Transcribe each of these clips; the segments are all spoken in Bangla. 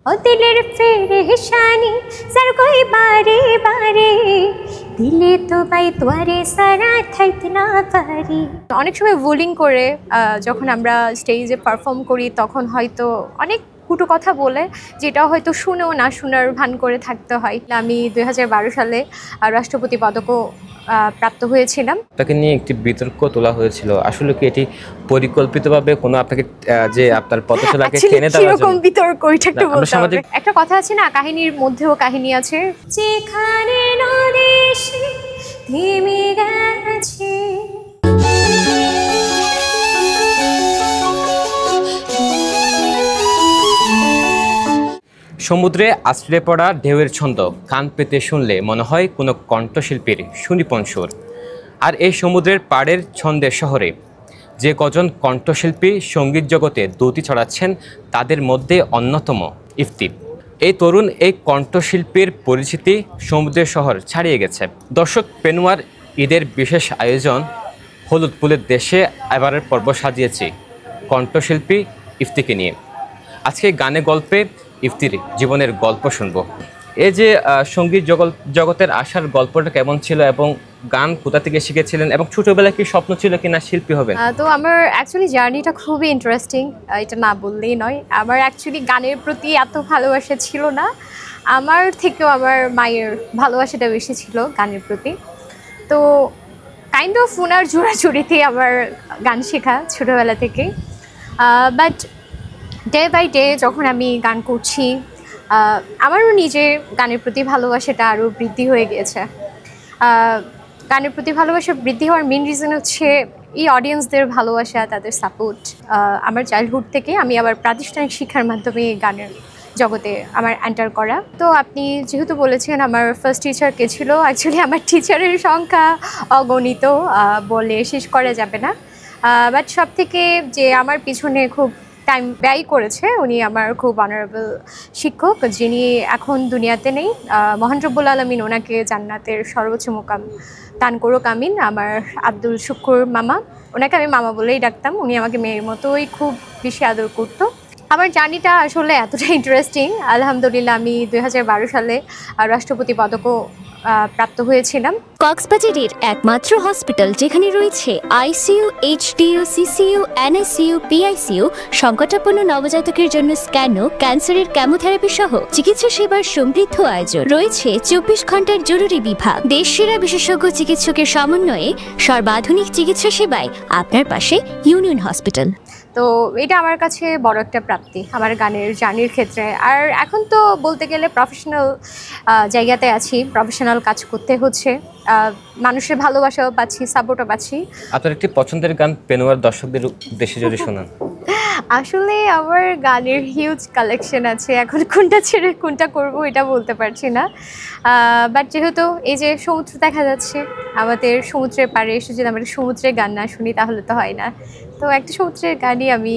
ও দিলের ফেরেশানি সর কই বারে বারে দিলে তো বাই তোরে সারা থাইতে না পারি। অনেক সময় বোলিং করে যখন আমরা স্টেজে পারফর্ম করি তখন হয়তো অনেক কুটু কথা বলে, যেটা হয়তো শুনেও না শোনার ভান করে থাকতে হয়। আমি 2012 সালে রাষ্ট্রপতি পদকও প্রাপ্ত হয়েছিলাম। তাকে নিয়ে একটি বিতর্ক তোলা হয়েছিল, আসলে কি এটি পরিকল্পিতভাবে কোনো আপনাকে যে আপনার পথচলাকে টেনে দেওয়ার জন্য? বিতর্ক এটা একটু বলতে হবে। একটা কথা আছে না, কাহিনীর মধ্যেও কাহিনী আছে। যেখানে নদী এসে থেমে গেছে। সমুদ্রে আছড়ে পড়া ঢেউয়ের ছন্দ কান পেতে শুনলে মনে হয় কোনো কণ্ঠশিল্পীর সুনিপুণ সুর। আর এই সমুদ্রের পাড়ের ছন্দের শহরে যে কজন কণ্ঠশিল্পী সঙ্গীত জগতে দ্যুতি ছড়াচ্ছেন তাদের মধ্যে অন্যতম ইফতি। এই তরুণ এই কণ্ঠশিল্পীর পরিচিতি সমুদ্রের শহর ছাড়িয়ে গেছে। দর্শক, পেনুয়ার ঈদের বিশেষ আয়োজন হলুদ ফুলের দেশে এবারের পর্ব সাজিয়েছে কণ্ঠশিল্পী ইফতিকে নিয়ে। আজকে গানে গল্পে ইফতির জীবনের গল্প শুনব। এই যে সঙ্গীত জগতের আসার গল্পটা কেমন ছিল এবং গান কোথা থেকে শিখেছিলেন এবং ছোটবেলায় কি স্বপ্ন ছিল কিনা শিল্পী হবেন? তো আমার অ্যাকচুয়ালি জার্নিটা খুবই ইন্টারেস্টিং, এটা না বললেই নয়। আমার অ্যাকচুয়ালি গানের প্রতি এত ভালোবাসা ছিল না, আমার থেকেও আমার মায়ের ভালোবাসাটা বেশি ছিল গানের প্রতি। তো কাইন্ড অফ ওনার জোড়াজুড়িতে আমার গান শেখা ছোটোবেলা থেকে। বাট ডে বাই ডে যখন আমি গান করছি, আমারও নিজের গানের প্রতি ভালোবাসাটা আরও বৃদ্ধি হয়ে গিয়েছে। গানের প্রতি ভালোবাসা বৃদ্ধি হওয়ার মেন রিজন হচ্ছে এই অডিয়েন্সদের ভালোবাসা, তাদের সাপোর্ট। আমার চাইল্ডহুড থেকে আমি আবার প্রাতিষ্ঠানিক শিক্ষার মাধ্যমে গানের জগতে আমার এন্টার করা। তো আপনি যেহেতু বলেছেন আমার ফার্স্ট টিচার কে ছিল, অ্যাকচুয়ালি আমার টিচারের সংখ্যা অগণিত, বলে শেষ করা যাবে না। বাট সব থেকে যে আমার পিছনে খুব টাইম ব্যয় করেছে উনি আমার খুব অনারেবল শিক্ষক, যিনি এখন দুনিয়াতে নেই। মহান রব্বুল আলামিন ওনাকে জান্নাতের সর্বোচ্চ মোকাম দান করুক, আমিন। আমার আব্দুল শুকুর মামা, ওনাকে আমি মামা বলেই ডাকতাম। উনি আমাকে মেয়ের মতোই খুব বেশি আদর করতো। আমার জার্নিটা আসলে এতটা ইন্টারেস্টিং। আলহামদুলিল্লাহ আমি 2012 সালে রাষ্ট্রপতি পদকও প্রাপ্ত হয়েছিলাম। কক্সবাজারের একমাত্র হসপিটাল যেখানে রয়েছে ICU, HDU, CCU, NICU, PICU, সংকটাপন্ন নবজাতকের জন্য স্ক্যানো, ক্যান্সারের কেমোথেরাপি সহ চিকিৎসা সেবার সমৃদ্ধ আয়োজন। রয়েছে 24 ঘন্টার জরুরি বিভাগ। দেশ সেরা বিশেষজ্ঞ চিকিৎসকের সমন্বয়ে সর্বাধুনিক চিকিৎসা সেবায় আপনার পাশে ইউনিয়ন হসপিটাল। তো এটা আমার কাছে বড় একটা প্রাপ্তি আমার গানের জার্নির ক্ষেত্রে। আর এখন তো বলতে গেলে প্রফেশনাল জায়গাতে আছি, প্রফেশনাল কাজ করতে হচ্ছে, মানুষের ভালোবাসাও পাচ্ছি, সাপোর্টও পাচ্ছি। আপনার একটি পছন্দের গান পেনুয়ার দর্শকদের উদ্দেশ্যে যদি শোনান। আসলে আমার গানের হিউজ কালেকশন আছে, এখন কোনটা ছেড়ে কোনটা করব এটা বলতে পারছি না। বাট যেহেতু এই যে সমুদ্র দেখা যাচ্ছে, আমাদের সমুদ্রের পাড়ে এসে যদি আমরা সমুদ্রের গান না শুনি তাহলে তো হয় না। তো একটা সমুদ্রের গানই আমি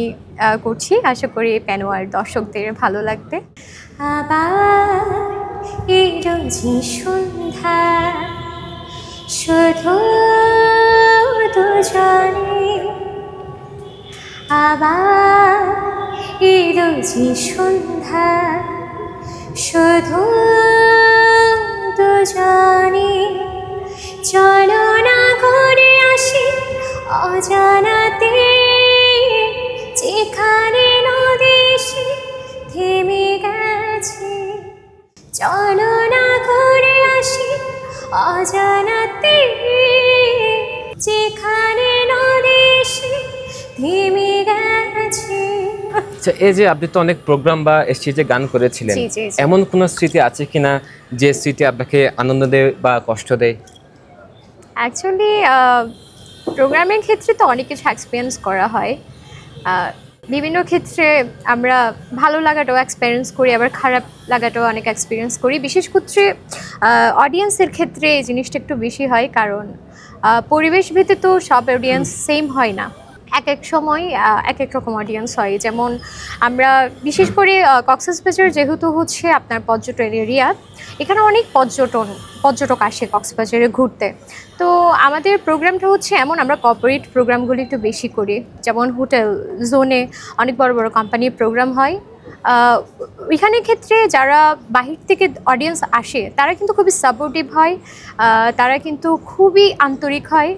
করছি, আশা করি পেনুয়ার দর্শকদের ভালো লাগবে। আবার এই রোজি সন্ধ্যা শুধু দুজনে, আবার এই রোজি সন্ধ্যা শুধু দুজনে, চলো না ঘুরে আসি অজানাতে, যেখানে নদী এসে থেমে গেছে। চলো না ঘুরে আসি অজানাতে, যেখানে নদী এসে থেমে গেছে। আচ্ছা, এই যে আপনি তো অনেক প্রোগ্রাম বা স্টেজে গান করেছিলেন, এমন কোনো স্মৃতি আছে কিনা যে স্মৃতি আপনাকে আনন্দ দেয় বা কষ্ট দেয়? অ্যাকচুয়ালি প্রোগ্রামের ক্ষেত্রে তো অনেক কিছু এক্সপিরিয়েন্স করা হয়। বিভিন্ন ক্ষেত্রে আমরা ভালো লাগাটাও এক্সপিরিয়েন্স করি, আবার খারাপ লাগাটাও অনেক এক্সপিরিয়েন্স করি। বিশেষ ক্ষেত্রে অডিয়েন্সের ক্ষেত্রে এই জিনিসটা একটু বেশি হয়, কারণ পরিবেশ ভেদে তো সব অডিয়েন্স সেম হয় না। এক এক সময় এক এক রকম অডিয়েন্স হয়। যেমন আমরা বিশেষ করে কক্সবাজার যেহেতু হচ্ছে আপনার পর্যটন এরিয়া, এখানে অনেক পর্যটক আসে কক্সবাজারে ঘুরতে। তো আমাদের প্রোগ্রামটা হচ্ছে এমন, আমরা কর্পোরেট প্রোগ্রামগুলি একটু বেশি করি। যেমন হোটেল জোনে অনেক বড় বড় কোম্পানির প্রোগ্রাম হয়, ওইখানের ক্ষেত্রে যারা বাহির থেকে অডিয়েন্স আসে তারা কিন্তু খুবই সাপোর্টিভ হয়, তারা কিন্তু খুবই আন্তরিক হয়,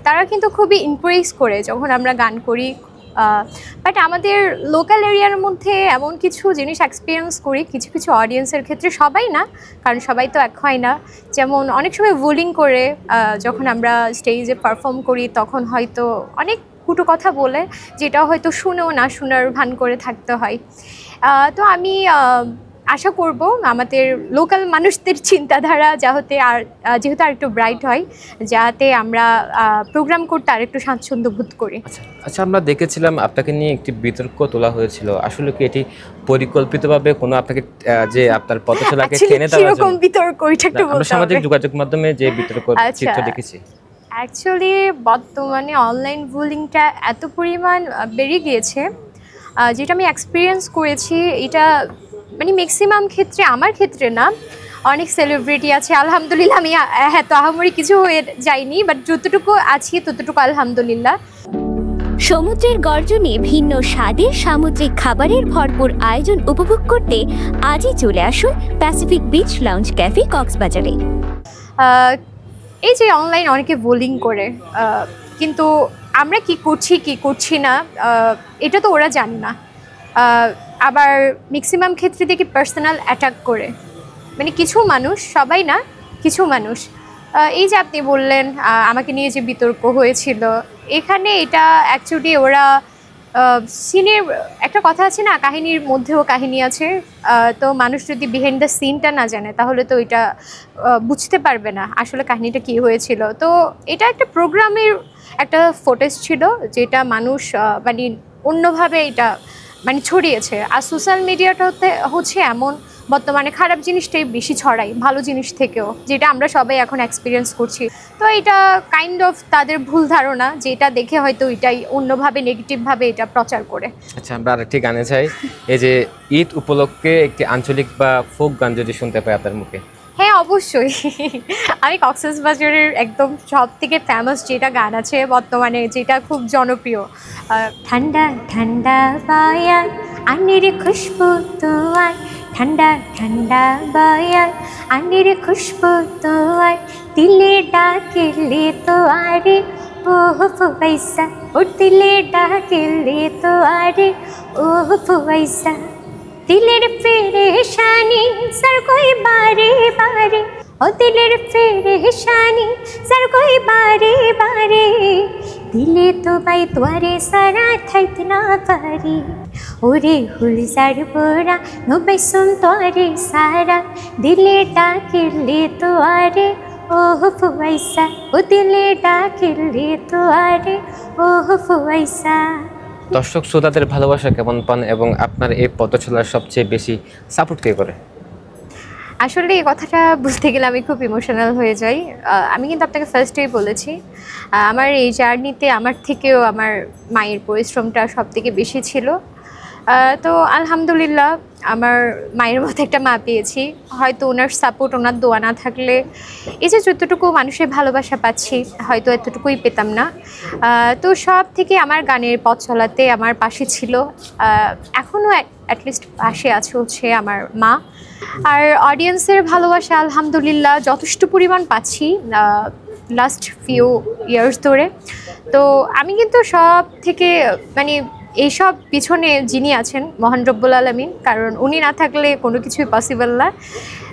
তারা কিন্তু খুবই ইমপ্রেস করে যখন আমরা গান করি। বাট আমাদের লোকাল এরিয়ার মধ্যে এমন কিছু জিনিস এক্সপিরিয়েন্স করি কিছু কিছু অডিয়েন্সের ক্ষেত্রে, সবাই না, কারণ সবাই তো এক হয় না। যেমন অনেক সময় বুলিং করে যখন আমরা স্টেজে পারফর্ম করি তখন হয়তো অনেক কুটো কথা বলে, যেটা হয়তো শুনেও না শোনার ভান করে থাকতে হয়। তো আমি আশা করব আমাদের লোকাল মানুষদের চিন্তাধারা যেহেতু আর একটু ব্রাইট হয়, যাতে আমরা প্রোগ্রাম করতে আর একটু স্বাচ্ছন্দ্য বোধ করি। আচ্ছা, আমরা দেখেছিলাম আপনাকে নিয়ে একটি বিতর্ক তোলা হয়েছিল, আসলে কি এটি পরিকল্পিতভাবে কোনো আপনাকে যে আপনার পথচলাকে টেনে দেওয়ার জন্য? এরকম বিতর্ক এটা একটু আমরা সামাজিক যোগাযোগ মাধ্যমে যে বিতর্ক চিত্র দেখেছি। অ্যাকচুয়ালি বর্তমানে অনলাইন বুলিংটা এত পরিমাণ বেড়ে গিয়েছে, যেটা আমি এক্সপিরিয়েন্স করেছি, এটা মানে ম্যাক্সিমাম ক্ষেত্রে, আমার ক্ষেত্রে না, অনেক সেলিব্রিটি আছে, আলহামদুলিল্লাহ আমি এত আহামরি কিছু হয়ে যাইনি, বাট যতটুকু আছি ততটুকু আলহামদুলিল্লাহ। সমুদ্রের গর্জনে ভিন্ন স্বাদের সামুদ্রিক খাবারের ভরপুর আয়োজন উপভোগ করতে আজই চলে আসুন প্যাসিফিক বিচ লাউঞ্জ ক্যাফে কক্সবাজারে। এই যে অনলাইন অনেকে বোলিং করে, কিন্তু আমরা কি করছি না এটা তো ওরা জানে না। আবার ম্যাক্সিমাম ক্ষেত্রে দেখি পার্সোনাল অ্যাটাক করে, মানে কিছু মানুষ, সবাই না, কিছু মানুষ। এই যে আপনি বললেন আমাকে নিয়ে যে বিতর্ক হয়েছিল, এখানে এটা অ্যাকচুয়ালি ওরা সিনের একটা কথা আছে না, কাহিনীর মধ্যেও কাহিনী আছে। তো মানুষ যদি বিহাইন্ড দ্য সিনটা না জানে তাহলে তো এটা বুঝতে পারবে না আসলে কাহিনীটা কী হয়েছিল। তো এটা একটা প্রোগ্রামের একটা ফুটেজ ছিল, যেটা মানুষ মানে অন্যভাবে এটা মানে ছড়িয়েছে। আর সোশ্যাল মিডিয়াটা হচ্ছে এমন, বর্তমানে খারাপ জিনিসটাই বেশি ছড়ায় ভালো জিনিস থেকেও, যেটা আমরা সবাই এখন এক্সপিরিয়েন্স করছি। তো এটা কাইন্ড অফ তাদের ভুল ধারণা, যেটা দেখে হয়তো এটাই অন্যভাবে নেগেটিভভাবে এটা প্রচার করে। আচ্ছা, আমরা আরেকটি গানে চাই, এই যে ঈদ উপলক্ষে একটি আঞ্চলিক বা ফোক গান যদি শুনতে পাই আপনার মুখে। হ্যাঁ, অবশ্যই। আমি কক্সবাজারের একদম সব থেকে ফেমাস যেটা গান আছে বর্তমানে, যেটা খুব জনপ্রিয়, ঠান্ডা ঠান্ডা বায়ার আনির খুশবু তোমার, ঠান্ডা ঠান্ডা বায়ার আনির খুশবু তোমার, দিলে ডাকিলে তো আরে ওহ ফুয়াইসা, ও দিলে ডাকিলে তো আরে ওহ ফুয়াইসা, দিলের পেরেশানি সর কই বারে বারে, ও দিলের পেরেশানি সর কই বারে বারে, দিলে তো বাই তোরে সারা থাইত না পারি, ওরে হুলজার বোরা নবাই শুন তোরে সারা, দিলে ডাকিলে তো আরে ওহ ফুয়াইসা, ও দিলে ডাকিলে তো আরে ওহ ফুয়াইসা। দর্শক শ্রোতাদের ভালোবাসা কেমন পান এবং আপনার এই পথচলার সবচেয়ে বেশি সাপোর্ট কে করে? আসলে এই কথাটা বুঝতে গেলে আমি খুব ইমোশনাল হয়ে যাই। আমি কিন্তু আপনাকে ফার্স্টেই বলেছি, আমার এই জার্নিতে আমার থেকেও আমার মায়ের পরিশ্রমটা সব থেকে বেশি ছিল। তো আলহামদুলিল্লাহ আমার মায়ের মতো একটা মা পেয়েছি। হয়তো ওনার সাপোর্ট, ওনার দোয়া না থাকলে এই যে যতটুকু মানুষের ভালোবাসা পাচ্ছি হয়তো এতটুকুই পেতাম না। তো সব থেকে আমার গানের পথ চলাতে আমার পাশে ছিল, এখনও অ্যাটলিস্ট পাশে আছে হচ্ছে আমার মা। আর অডিয়েন্সের ভালোবাসা আলহামদুলিল্লাহ যথেষ্ট পরিমাণ পাচ্ছি লাস্ট ফিউ ইয়ার্স ধরে। তো আমি কিন্তু সব থেকে মানে এইসব পিছনে যিনি আছেন মহান রব্বুল আলামিন, কারণ উনি না থাকলে কোনো কিছুই পসিবল না।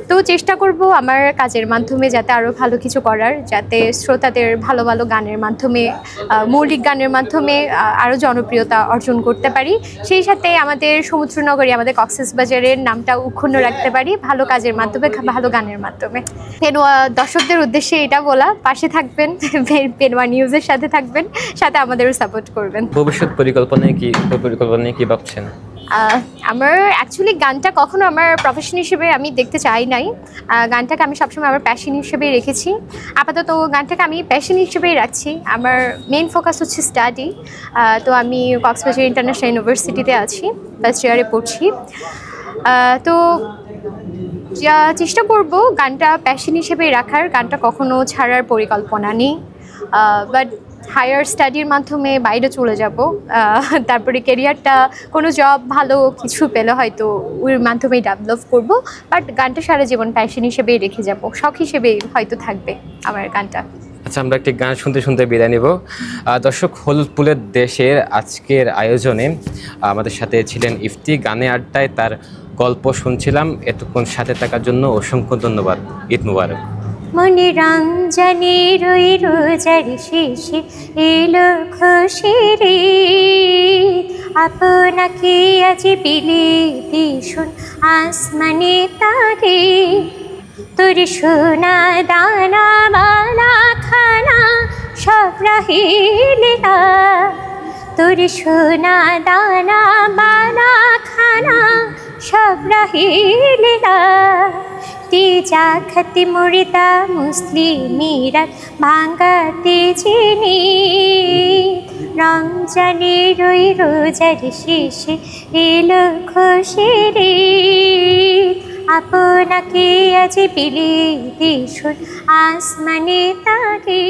তো চেষ্টা করব আমার কাজের মাধ্যমে যাতে আরও ভালো কিছু করার, যাতে শ্রোতাদের ভালো ভালো গানের মাধ্যমে, মৌলিক গানের মাধ্যমে আরও জনপ্রিয়তা অর্জন করতে পারি। সেই সাথে আমাদের সমুদ্রনগরী, আমাদের কক্সবাজারের নামটা অক্ষুণ্ণ রাখতে পারি ভালো কাজের মাধ্যমে, ভালো গানের মাধ্যমে। পেনোয়া দর্শকদের উদ্দেশ্যে এটা বলা, পাশে থাকবেন, পেনোয়া নিউজের সাথে থাকবেন, সাথে আমাদেরও সাপোর্ট করবেন। ভবিষ্যৎ পরিকল্পনায় কি ভাবছেন? আমার অ্যাকচুয়ালি গানটা কখনো আমার প্রফেশন হিসেবে আমি দেখতে চাই নাই। গানটাকে আমি সবসময় আমার প্যাশন হিসেবেই রেখেছি। আপাতত গানটাকে আমি প্যাশন হিসেবেই রাখছি। আমার মেইন ফোকাস হচ্ছে স্টাডি। তো আমি কক্সবাজার ইন্টারন্যাশনাল ইউনিভার্সিটিতে আছি, ফার্স্ট ইয়ারে পড়ছি। তো চেষ্টা করব গানটা প্যাশন হিসেবেই রাখার, গানটা কখনো ছাড়ার পরিকল্পনা নেই। বাট হায়ার স্টাডির মাধ্যমে বাইরে চলে যাব, তারপরে ক্যারিয়ারটা কোনো জব ভালো কিছু পেলে হয়তো ওর মাধ্যমেই ডেভেলপ করব। বাট গানটা সারা জীবন প্যাশন হিসেবেই রেখে যাব, শখ হিসেবেই হয়তো থাকবে আমার গানটা। আচ্ছা, আমরা একটি গান শুনতে শুনতে বিদায় নিব। দর্শক, হলুদ ফুলের দেশের আজকের আয়োজনে আমাদের সাথে ছিলেন ইফতি। গানে আড্ডায় তার গল্প শুনছিলাম। এতক্ষণ সাথে থাকার জন্য অসংখ্য ধন্যবাদ। ঈদ মুবারক। মনে রমজানের ওই রোজার শেষে এলো খুশির ঈদ, আপনাকে আজ বিলিতি শুন আসমানে তারে, তোর সোনা দানা বালা খানা সব রাহিলা, তোর সোনা দানা বালা খানা সব রাহিলা, তেজা খাতে মুর্দা মুসলিমেরা ভাঙাতে চিনি, রমজানের ওই রোজার শেষে এলো খুশির ঈদ, আপনাকে আজ বিলিতি শুন আসমানে তারে।